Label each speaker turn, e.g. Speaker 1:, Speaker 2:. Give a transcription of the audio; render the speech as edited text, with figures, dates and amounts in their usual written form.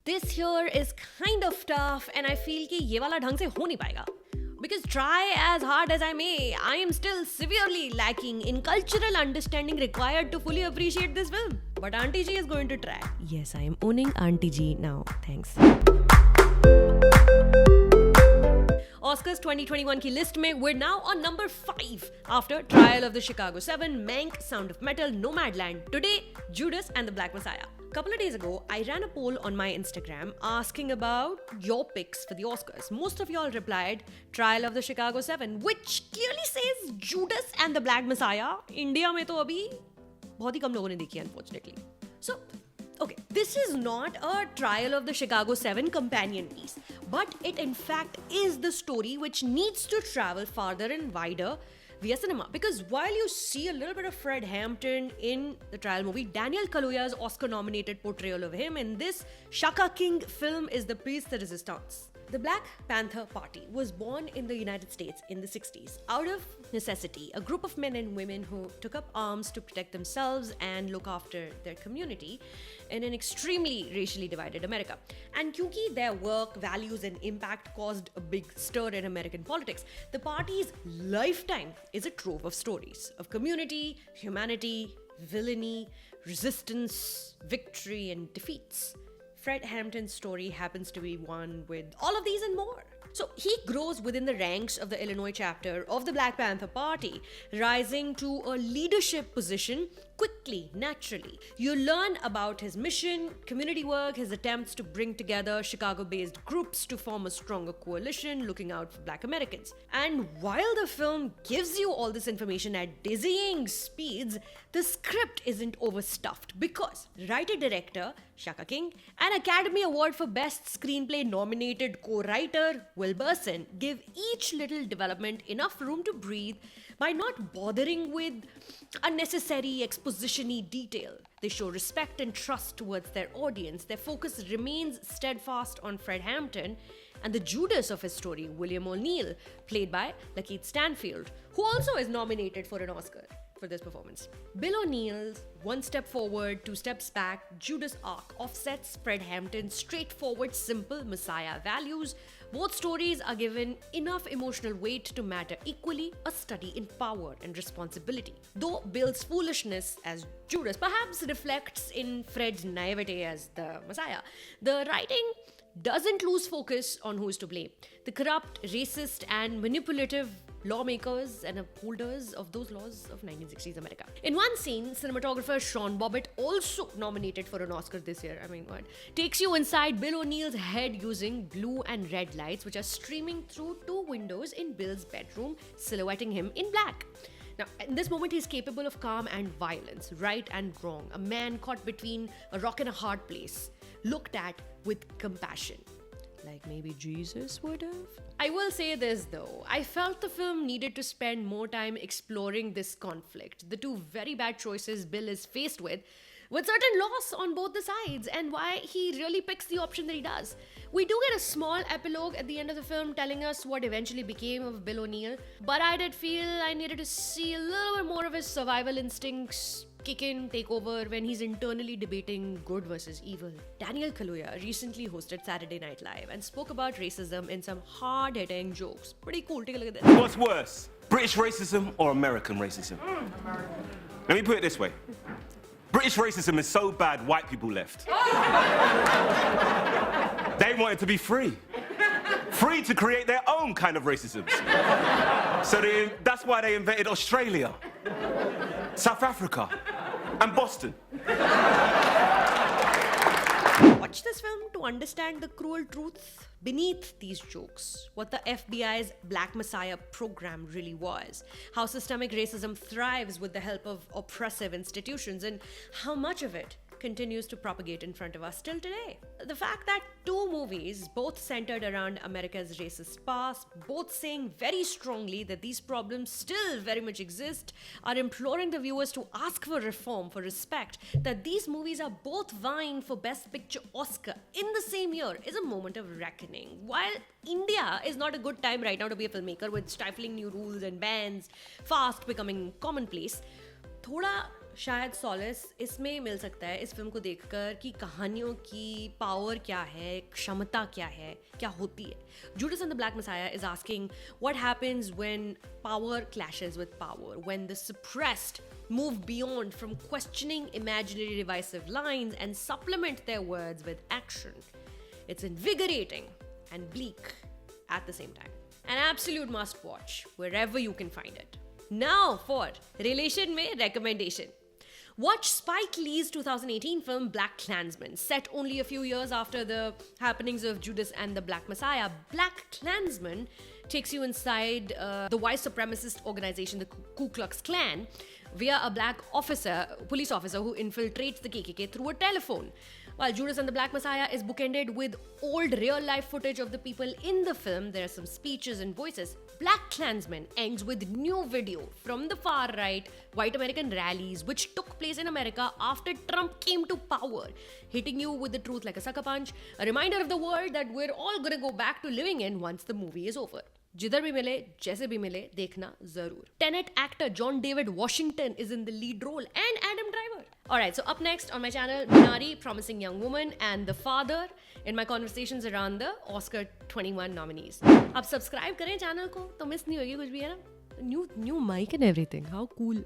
Speaker 1: this here is kind of tough and I feel कि ये वाला ढंग से हो नहीं पाएगा. Because try as hard as I may, I am still severely lacking in cultural understanding required to fully appreciate this film. But Auntie G is going to try. Yes, I am owning Auntie G now. Thanks. Oscars 2021 की list में we're now on number 5 after Trial of the Chicago 7, Mank, Sound of Metal, Nomadland. Today, Judas and the Black Messiah. Couple of days ago, I ran a poll on my Instagram asking about your picks for the Oscars. Most of y'all replied Trial of the Chicago 7, which clearly says Judas and the Black Messiah. India में तो अभी बहुत ही कम लोगों ने देखी, unfortunately. So, okay, this is not a Trial of the Chicago 7 companion piece, but it in fact is the story which needs to travel farther and wider via cinema. Because while you see a little bit of Fred Hampton in the Trial movie, Daniel Kaluuya's Oscar-nominated portrayal of him in this Shaka King film is the piece de resistance. The Black Panther Party was born in the United States in the 60s. Out of necessity, a group of men and women who took up arms to protect themselves and look after their community in an extremely racially divided America. And kyunki their work, values, and impact caused a big stir in American politics, the party's lifetime is a trove of stories of community, humanity, villainy, resistance, victory, and defeats. Fred Hampton's story happens to be one with all of these and more. So he grows within the ranks of the Illinois chapter of the Black Panther Party, rising to a leadership position quickly, naturally. You learn about his mission, community work, his attempts to bring together Chicago-based groups to form a stronger coalition looking out for Black Americans. And while the film gives you all this information at dizzying speeds, the script isn't overstuffed because writer-director Shaka King and Academy Award for Best Screenplay nominated co-writer Will Burson give each little development enough room to breathe by not bothering with unnecessary exposition-y detail. They show respect and trust towards their audience. Their focus remains steadfast on Fred Hampton and the Judas of his story, William O'Neill, played by Lakeith Stanfield, who also is nominated for an Oscar for this performance. Bill O'Neill's one step forward, two steps back Judas arc offsets Fred Hampton's straightforward, simple Messiah values. Both stories are given enough emotional weight to matter equally, a study in power and responsibility. Though Bill's foolishness as Judas perhaps reflects in Fred's naivete as the Messiah, the writing doesn't lose focus on who is to blame. The corrupt, racist, and manipulative lawmakers and upholders of those laws of 1960s America. In one scene, cinematographer Sean Bobbitt, also nominated for an Oscar this year, takes you inside Bill O'Neill's head using blue and red lights which are streaming through two windows in Bill's bedroom, silhouetting him in black. Now, in this moment, he's capable of calm and violence, right and wrong, a man caught between a rock and a hard place, looked at with compassion. Like maybe Jesus would have? I will say this though, I felt the film needed to spend more time exploring this conflict, the two very bad choices Bill is faced with certain loss on both the sides, and why he really picks the option that he does. We do get a small epilogue at the end of the film telling us what eventually became of Bill O'Neill, but I did feel I needed to see a little bit more of his survival instincts kick in, take over when he's internally debating good versus evil. Daniel Kaluuya recently hosted Saturday Night Live and spoke about racism in some hard-hitting jokes. Pretty cool, take a look at this.
Speaker 2: What's worse, British racism or American racism? Let me put it this way. British racism is so bad, white people left. They wanted to be free. Free to create their own kind of racism. So that's why they invented Australia, South Africa, and Boston.
Speaker 1: Watch this film to understand the cruel truth beneath these jokes, what the FBI's Black Messiah program really was, how systemic racism thrives with the help of oppressive institutions, and how much of it continues to propagate in front of us till today. The fact that two movies, both centered around America's racist past, both saying very strongly that these problems still very much exist, are imploring the viewers to ask for reform, for respect, that these movies are both vying for Best Picture Oscar in the same year is a moment of reckoning. While India is not a good time right now to be a filmmaker with stifling new rules and bans fast becoming commonplace, thoda शायद solace इसमें मिल सकता है इस film को देखकर कि कहानियों की पावर क्या है, क्षमता क्या है, क्या होती है. Judas and the Black Messiah is asking what happens when power clashes with power, when the suppressed move beyond from questioning imaginary divisive lines and supplement their words with action. It's invigorating and bleak at the same time. An absolute must watch wherever you can find it. Now for Relation Mein recommendation. Watch Spike Lee's 2018 film Black Klansman, set only a few years after the happenings of Judas and the Black Messiah. Black Klansman takes you inside the white supremacist organization, the Ku Klux Klan, via a black police officer who infiltrates the KKK through a telephone. While Judas and the Black Messiah is bookended with old real-life footage of the people in the film, there are some speeches and voices. Black Klansman ends with new video from the far-right white American rallies which took place in America after Trump came to power, hitting you with the truth like a sucker punch, a reminder of the world that we're all gonna go back to living in once the movie is over. जिधर भी मिले जैसे भी मिले देखना जरूर. Tenet actor John David Washington is in the lead role and Adam Driver. Alright, so up next on my channel, Minari, Promising Young Woman, and The Father in my conversations around the Oscar 21 nominees. अब subscribe करें channel को तो miss नहीं होगी कुछ भी, है ना? New mic and everything. How cool.